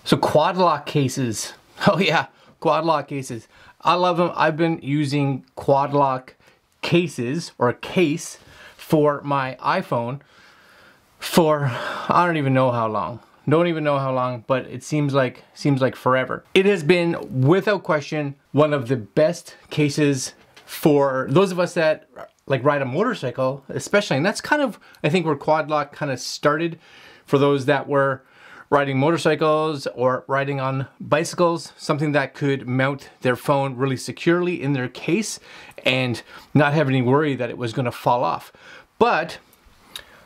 So Quadlock cases. Oh yeah, Quadlock cases. I love them. I've been using Quadlock cases or a case for my iPhone for I don't even know how long. Don't even know how long, but it seems like forever. It has been without question one of the best cases for those of us that like ride a motorcycle, especially, and that's kind of I think where Quadlock kind of started for those that were riding motorcycles or riding on bicycles, something that could mount their phone really securely in their case and not have any worry that it was going to fall off. But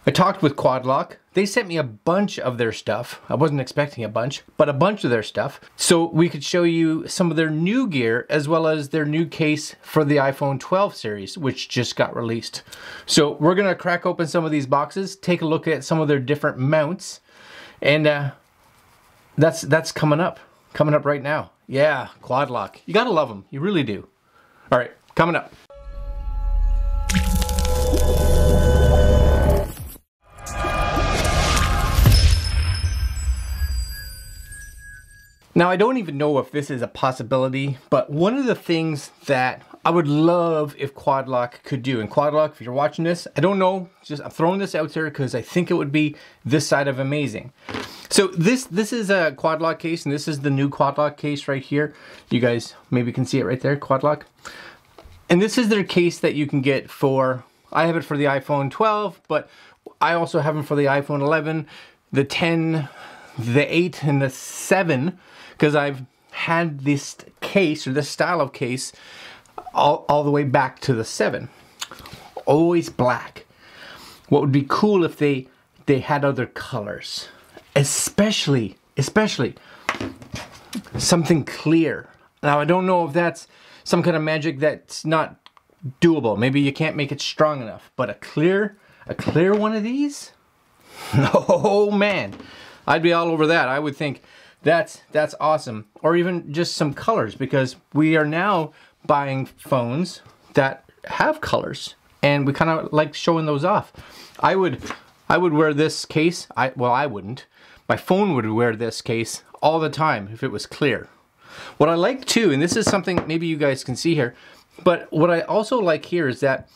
I talked with Quadlock. They sent me a bunch of their stuff. I wasn't expecting a bunch, but a bunch of their stuff. So we could show you some of their new gear as well as their new case for the iPhone 12 series, which just got released. So we're gonna crack open some of these boxes, take a look at some of their different mounts, and that's coming up right now. Yeah, Quadlock. You gotta love them, you really do. All right, coming up. Now I don't even know if this is a possibility, but one of the things that I would love if Quadlock could do, and Quadlock, if you're watching this, I don't know, just I'm throwing this out there because I think it would be this side of amazing. So this is a Quadlock case, and this is the new Quadlock case right here. You guys maybe can see it right there, Quadlock. And this is their case that you can get for, I have it for the iPhone 12, but I also have them for the iPhone 11, the 10, the 8, and the 7, because I've had this case, or this style of case, all the way back to the 7. Always black. What would be cool if they had other colors? Especially something clear. Now I don't know if that's some kind of magic that's not doable. Maybe you can't make it strong enough, but a clear one of these? Oh man, I'd be all over that. I would think that's awesome. Or even just some colors, because we are now buying phones that have colors and we kind of like showing those off. I would wear this case. Well, I wouldn't. My phone would wear this case all the time if it was clear. What I like too, and this is something maybe you guys can see here, but what I also like here is that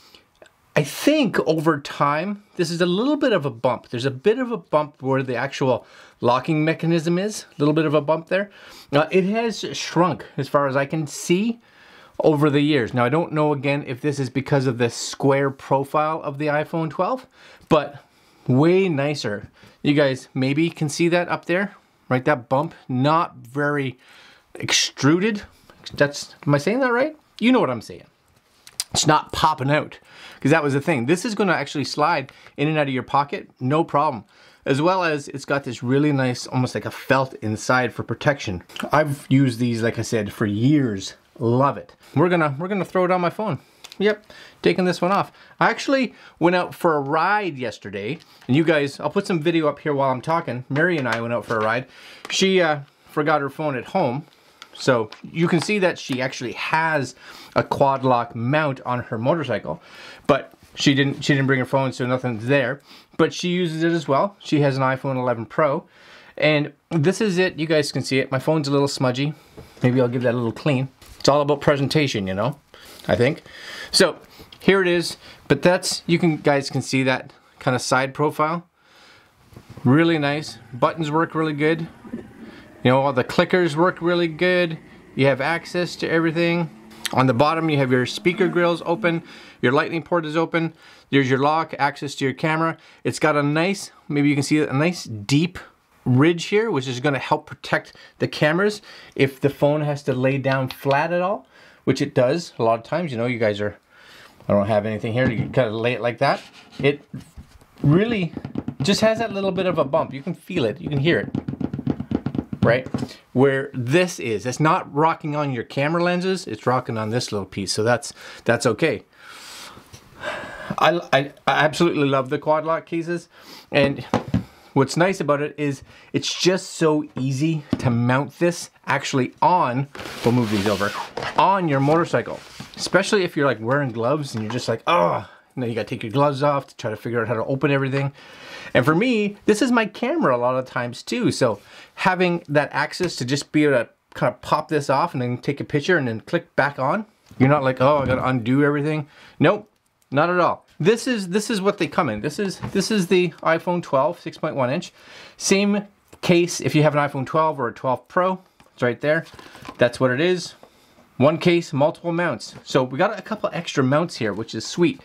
I think over time, this is a little bit of a bump. There's a bit of a bump where the actual locking mechanism is, a little bit of a bump there. Now it has shrunk as far as I can see over the years. Now I don't know again if this is because of the square profile of the iPhone 12, but way nicer. You guys maybe can see that up there, right? That bump, not very extruded. Am I saying that right? You know what I'm saying. It's not popping out, because that was the thing. This is going to actually slide in and out of your pocket, no problem. As well as it's got this really nice, almost like a felt inside for protection. I've used these, like I said, for years. Love it. We're gonna throw it on my phone. Yep, taking this one off. I actually went out for a ride yesterday, and you guys, I'll put some video up here while I'm talking. Mary and I went out for a ride. She forgot her phone at home. So you can see that she actually has a Quadlock mount on her motorcycle, but she didn't bring her phone, so nothing's there. But she uses it as well. She has an iPhone 11 Pro, and this is it. You guys can see it. My phone's a little smudgy. Maybe I'll give that a little clean. It's all about presentation, you know, I think. So here it is. But that's, guys can see that kind of side profile. Really nice. Buttons work really good. You know, all the clickers work really good. You have access to everything. On the bottom, you have your speaker grills open. Your lightning port is open. There's your lock, access to your camera. It's got a nice, maybe you can see it, a nice deep ridge here, which is gonna help protect the cameras if the phone has to lay down flat at all, which it does a lot of times. You know, you guys are, I don't have anything here. You can kind of lay it like that. It really just has that little bit of a bump. You can feel it, you can hear it. Right? Where this is, it's not rocking on your camera lenses, it's rocking on this little piece, so that's okay. I absolutely love the Quadlock cases, and what's nice about it is it's just so easy to mount this actually on, we'll move these over, on your motorcycle. Especially if you're like wearing gloves and you're just like, oh, and then you gotta take your gloves off to try to figure out how to open everything. And for me, this is my camera a lot of times too. So having that access to just be able to kind of pop this off and then take a picture and then click back on. You're not like, oh, I gotta undo everything. Nope, not at all. This is what they come in. This is the iPhone 12 6.1 inch. Same case if you have an iPhone 12 or a 12 Pro. It's right there. That's what it is. One case, multiple mounts. So we got a couple extra mounts here, which is sweet.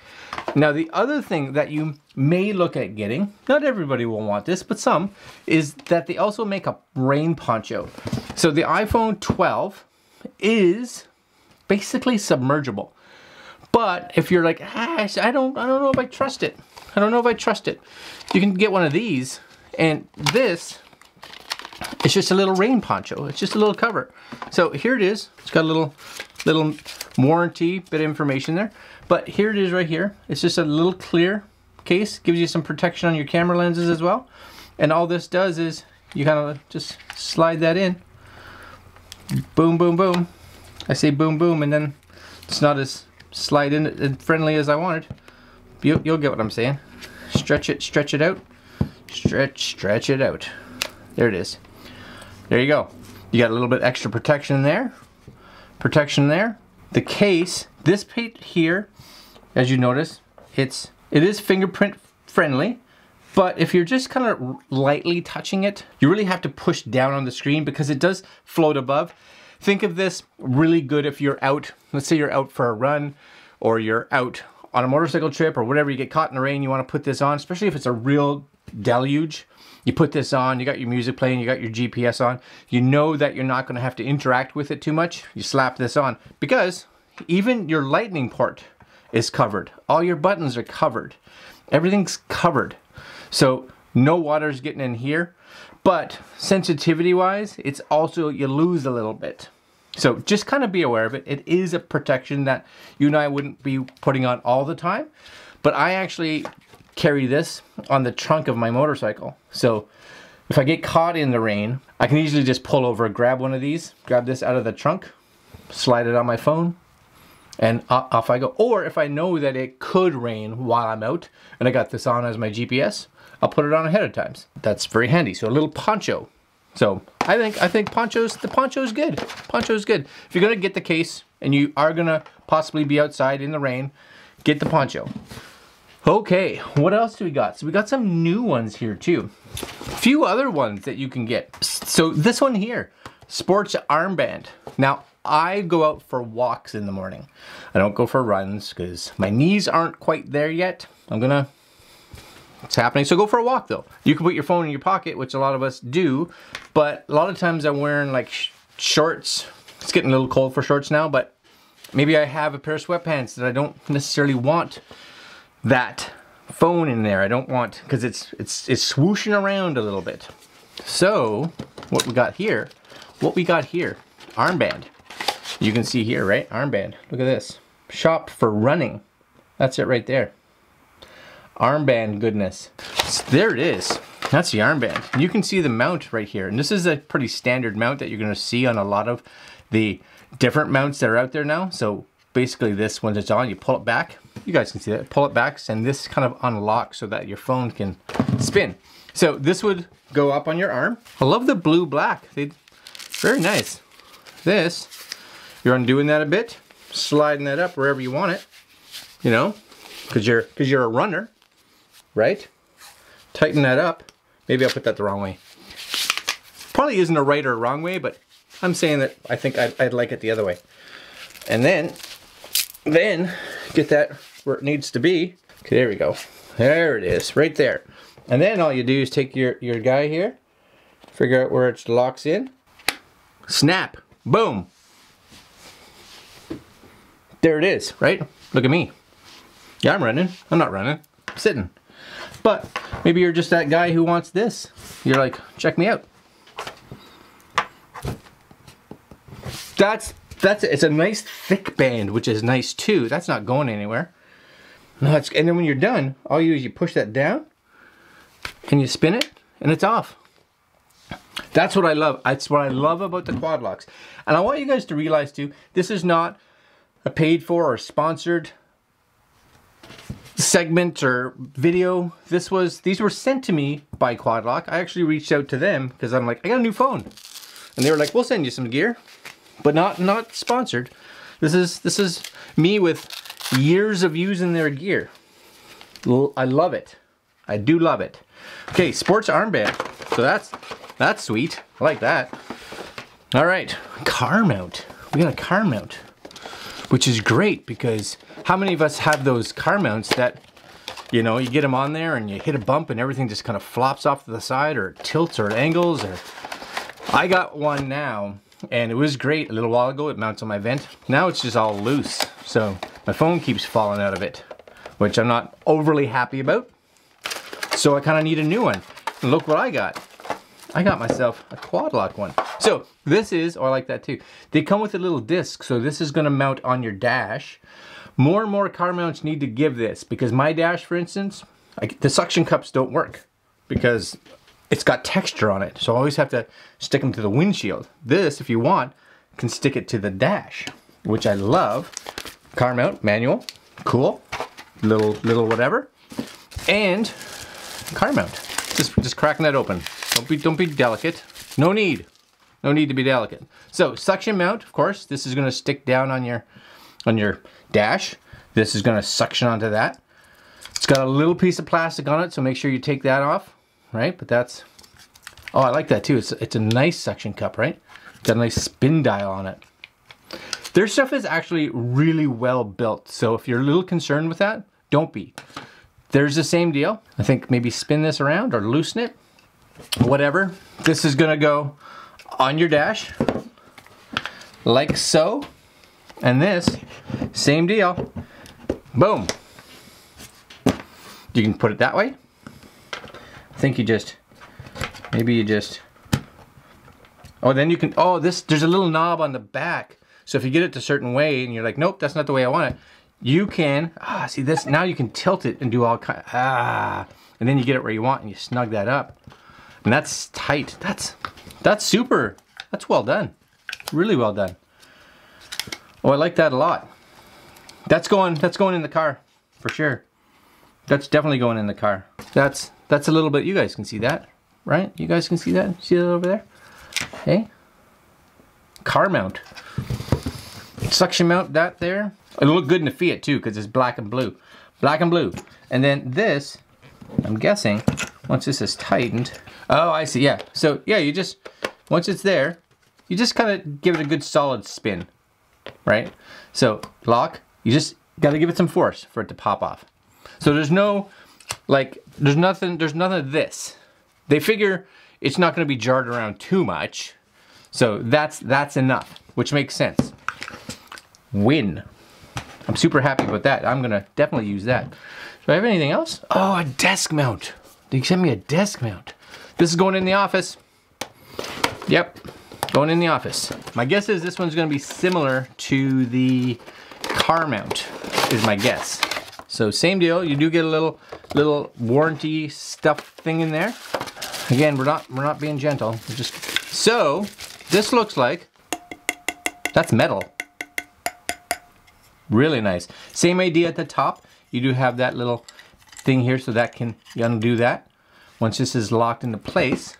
Now the other thing that you may look at getting, not everybody will want this, but some, is that they also make a rain poncho. So the iPhone 12 is basically submergible. But if you're like, I don't know if I trust it. I don't know if I trust it. You can get one of these, and this, it's just a little rain poncho. It's just a little cover. So here it is. It's got a little warranty bit of information there. But here it is right here. It's just a little clear case. Gives you some protection on your camera lenses as well. And all this does is you kind of just slide that in. Boom, boom, boom. I say boom, boom, and then it's not as slide in and friendly as I wanted. You'll get what I'm saying. Stretch it out. Stretch it out. There it is. There you go. You got a little bit extra protection there. Protection there. The case, this plate here, as you notice, it is fingerprint friendly, but if you're just kind of lightly touching it, you really have to push down on the screen because it does float above. Think of this really good if you're out, let's say you're out for a run or you're out on a motorcycle trip or whatever, you get caught in the rain, you want to put this on, especially if it's a real deluge. You put this on, you got your music playing, you got your GPS on, you know that you're not going to have to interact with it too much. You slap this on because even your lightning port is covered. All your buttons are covered. Everything's covered. So no water's getting in here. But sensitivity wise, it's also, you lose a little bit. So just kind of be aware of it. It is a protection that you and I wouldn't be putting on all the time. But I actually carry this on the trunk of my motorcycle. So if I get caught in the rain, I can easily just pull over, grab one of these, grab this out of the trunk, slide it on my phone, and off I go. Or if I know that it could rain while I'm out, and I got this on as my GPS, I'll put it on ahead of time. That's very handy. So a little poncho. So I think the poncho's good. Poncho's good. If you're gonna get the case and you are gonna possibly be outside in the rain, get the poncho. Okay, what else do we got? So we got some new ones here too. A few other ones that you can get. So this one here, sports armband. Now I go out for walks in the morning. I don't go for runs because my knees aren't quite there yet. It's happening. So go for a walk though. You can put your phone in your pocket, which a lot of us do, but a lot of times I'm wearing like shorts. It's getting a little cold for shorts now, but maybe I have a pair of sweatpants that I don't necessarily want that phone in there. I don't want, because it's swooshing around a little bit. So what we got here, armband. You can see here, right? Armband. Look at this. Shop for running. That's it right there. Armband goodness. So there it is. That's the armband. And you can see the mount right here. And this is a pretty standard mount that you're going to see on a lot of the different mounts that are out there now. So basically this, when it's on, you pull it back. You guys can see that. Pull it back and this kind of unlocks so that your phone can spin. So this would go up on your arm. I love the blue black. Very nice. This, you're undoing that a bit, sliding that up wherever you want it, you know, because you're a runner. Right? Tighten that up. Maybe I'll put that the wrong way. Probably isn't a right or a wrong way, but I'm saying that I think I'd like it the other way. And then get that where it needs to be. Okay, there we go. There it is, right there. And then all you do is take your guy here, figure out where it locks in, snap, boom. There it is, right? Look at me. Yeah, I'm running. I'm not running. I'm sitting. But maybe you're just that guy who wants this. You're like, check me out. It's a nice thick band, which is nice too. That's not going anywhere. No, and then when you're done, all you do is you push that down and you spin it and it's off. That's what I love. That's what I love about the Quadlocks. And I want you guys to realize too, this is not a paid for or sponsored segment or video. These were sent to me by Quadlock. I actually reached out to them because I'm like, I got a new phone. And they were like, we'll send you some gear, but not sponsored. This is me with years of using their gear. I love it. I do love it. Okay, sports armband. So that's sweet. I like that. All right, car mount. We got a car mount, which is great because how many of us have those car mounts that, you know, you get them on there and you hit a bump and everything just kind of flops off to the side or tilts or angles. Or I got one now and it was great a little while ago. It mounts on my vent. Now it's just all loose. So my phone keeps falling out of it, which I'm not overly happy about. So I kind of need a new one. And look what I got. I got myself a Quadlock one. So this is, oh, I like that too. They come with a little disc, so this is gonna mount on your dash. More and more car mounts need to give this because my dash, for instance, the suction cups don't work because it's got texture on it. So I always have to stick them to the windshield. This, if you want, can stick it to the dash, which I love. Car mount, manual, cool. Little whatever. And car mount. Just cracking that open. Don't be delicate. No need to be delicate. So suction mount, of course, this is gonna stick down on your dash. This is gonna suction onto that. It's got a little piece of plastic on it, so make sure you take that off, right? But that's, oh, I like that too. It's a nice suction cup, right? It's got a nice spin dial on it. Their stuff is actually really well built. So if you're a little concerned with that, don't be. There's the same deal. I think maybe spin this around or loosen it. Whatever. This is gonna go on your dash like so. And this, same deal. Boom. You can put it that way. I think maybe you just, oh, then you can, oh, there's a little knob on the back. So if you get it a certain way and you're like, nope, that's not the way I want it, you can, see this, now you can tilt it and do all kind, and then you get it where you want and you snug that up. And that's tight. That's super. That's well done. Really well done. Oh, I like that a lot. That's going in the car for sure. That's definitely going in the car. That's a little bit, you guys can see that, right? You guys can see that? See that over there? Okay. Car mount. Suction mount that there. It'll look good in the Fiat too because it's black and blue. Black and blue. And then this, I'm guessing, once this is tightened, oh, I see, yeah. So yeah, you just, once it's there, you just kind of give it a good solid spin, right? So lock, you just got to give it some force for it to pop off. So there's no, like, there's nothing of this. They figure it's not going to be jarred around too much. So that's enough, which makes sense. Win. I'm super happy about that. I'm going to definitely use that. Do I have anything else? Oh, a desk mount. They sent me a desk mount. This is going in the office. Yep, going in the office. My guess is this one's gonna be similar to the car mount, is my guess. So same deal, you do get a little warranty stuff thing in there. Again, we're not being gentle. We're just, so this looks like, that's metal. Really nice. Same idea at the top. You do have that little thing here so that you undo that. Once this is locked into place,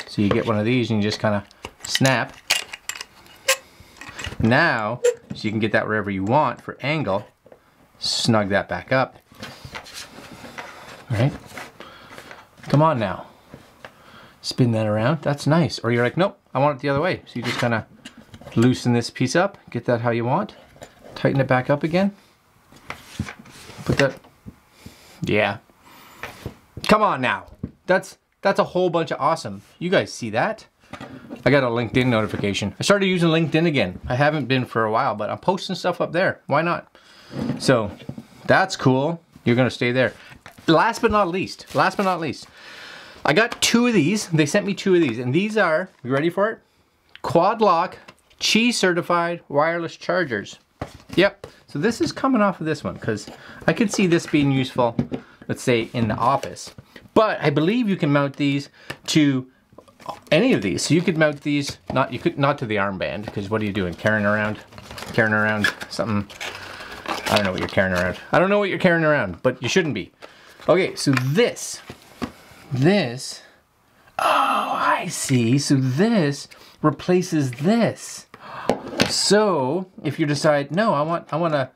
so you get one of these and you just kind of snap. Now, so you can get that wherever you want for angle, snug that back up. Right? Come on now. Spin that around. That's nice. Or you're like, nope, I want it the other way. So you just kind of loosen this piece up, get that how you want. Tighten it back up again. Put that, yeah. Come on now. That's a whole bunch of awesome. You guys see that? I got a LinkedIn notification. I started using LinkedIn again. I haven't been for a while, but I'm posting stuff up there. Why not? So that's cool. You're gonna stay there. Last but not least, I got two of these. They sent me two of these, and these are, you ready for it? Quadlock Qi certified wireless chargers. Yep. So this is coming off of this one because I could see this being useful, let's say in the office. But I believe you can mount these to any of these. So you could mount these, not to the armband, because what are you doing? Carrying around something. I don't know what you're carrying around. I don't know what you're carrying around, but you shouldn't be. Okay, so this, oh, I see. So this replaces this. So if you decide, no, I want to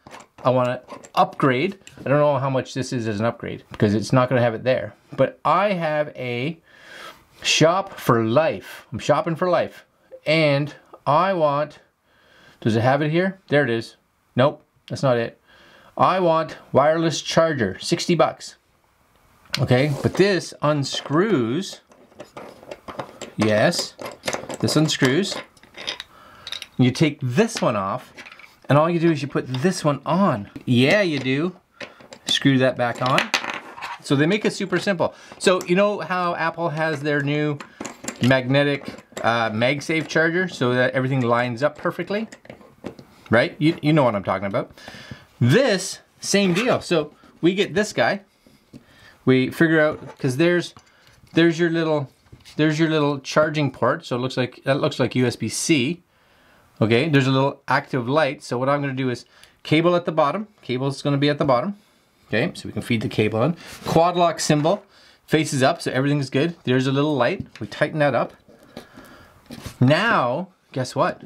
upgrade. I don't know how much this is as an upgrade because it's not going to have it there. But I have a shop for life. I'm shopping for life. And I want, does it have it here? There it is. Nope, that's not it. I want wireless charger, 60 bucks. Okay, but this unscrews. Yes, this unscrews. You take this one off, and all you do is you put this one on. Yeah, you do. Screw that back on. So they make it super simple. So you know how Apple has their new magnetic MagSafe charger so that everything lines up perfectly? Right? You know what I'm talking about. This, same deal. So we get this guy. We figure out, because there's your little charging port. So it looks like, that looks like USB-C. Okay, there's a little active light. So what I'm going to do is cable at the bottom. Cable's going to be at the bottom. Okay, so we can feed the cable in. Quadlock symbol faces up, so everything's good. There's a little light. We tighten that up. Now, guess what?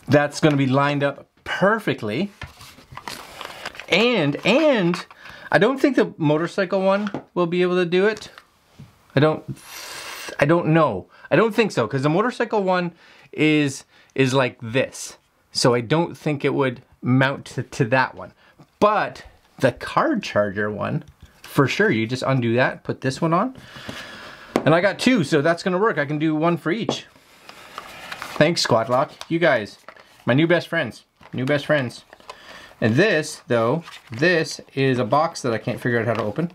That's going to be lined up perfectly. And I don't think the motorcycle one will be able to do it. I don't know. I don't think so, because the motorcycle one is like this. So I don't think it would mount to that one. But the car charger one, for sure, you just undo that, put this one on. And I got two, so that's gonna work. I can do one for each. Thanks, Quadlock. You guys, my new best friends. New best friends. And this, though, this is a box that I can't figure out how to open.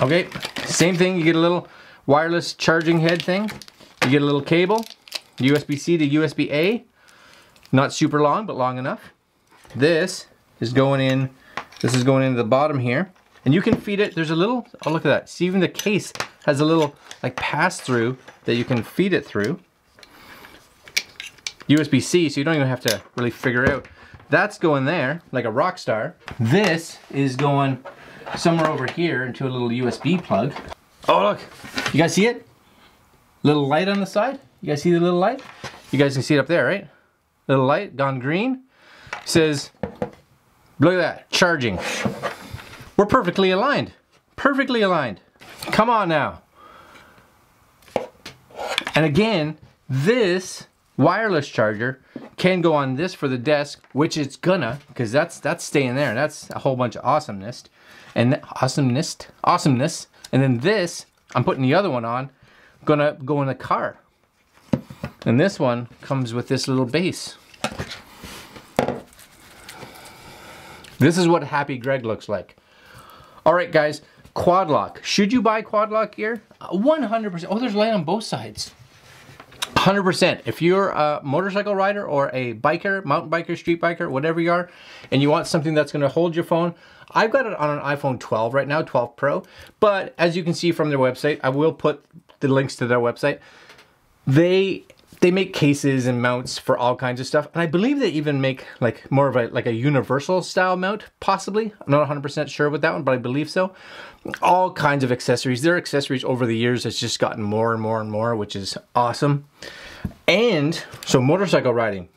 Okay, same thing. You get a little wireless charging head thing. You get a little cable, USB-C to USB-A. Not super long, but long enough. This is going in. This is going into the bottom here. And you can feed it. There's a little, oh, look at that. See, even the case has a little like pass-through that you can feed it through. USB-C, so you don't even have to really figure out. That's going there, like a rock star. This is going somewhere over here into a little USB plug. Oh, look, you guys see it? Little light on the side. You guys see the little light? You guys can see it up there, right? Little light, gone green. Says, look at that, charging. We're perfectly aligned. Perfectly aligned. Come on now. And again, this wireless charger can go on this for the desk, which it's gonna, because that's staying there. That's a whole bunch of awesomeness. And awesomeness. And then this, I'm putting the other one on, gonna go in the car. And this one comes with this little base. This is what Happy Greg looks like. All right, guys, Quadlock. Should you buy Quadlock gear? 100%. Oh, there's light on both sides. 100%. If you're a motorcycle rider or a biker, mountain biker, street biker, whatever you are, and you want something that's going to hold your phone, I've got it on an iPhone 12 right now, 12 Pro. But as you can see from their website, I will put the links to their website. They make cases and mounts for all kinds of stuff. And I believe they even make like more of a universal style mount, possibly. I'm not 100% sure with that one, but I believe so. All kinds of accessories. Their accessories over the years has just gotten more and more and more, which is awesome. And so motorcycle riding,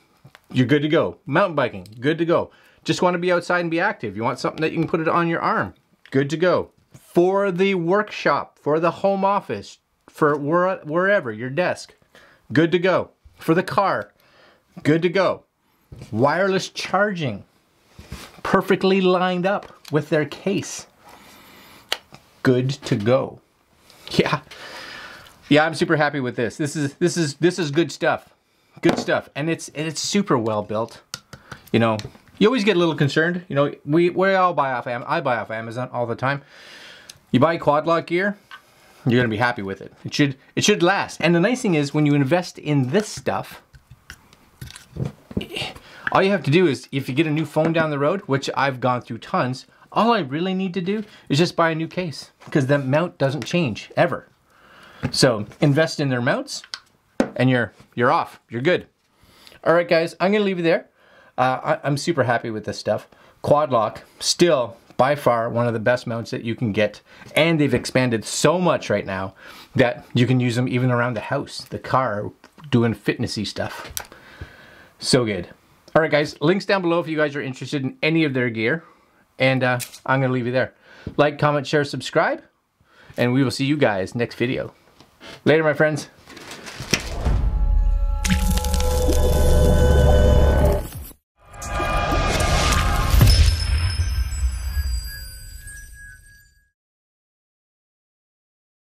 you're good to go. Mountain biking, good to go. Just want to be outside and be active. You want something that you can put it on your arm, good to go. For the workshop, for the home office, for wherever, your desk, good to go. For the car, good to go. Wireless charging, perfectly lined up with their case. Good to go. Yeah, I'm super happy with this. This is good stuff. Good stuff, and it's super well built. You know, you always get a little concerned. You know, we all buy off I buy off Amazon all the time. You buy Quadlock gear, you're gonna be happy with it. It should last. And the nice thing is, when you invest in this stuff, all you have to do is, if you get a new phone down the road, which I've gone through tons, all I really need to do is just buy a new case, because the mount doesn't change ever. So invest in their mounts, and you're off. You're good. All right, guys, I'm gonna leave it there. I'm super happy with this stuff. Quadlock, still by far one of the best mounts that you can get. And they've expanded so much right now that you can use them even around the house, the car, doing fitnessy stuff. So good. All right, guys, links down below if you guys are interested in any of their gear. And I'm going to leave you there. Like, comment, share, subscribe. And we will see you guys next video. Later, my friends.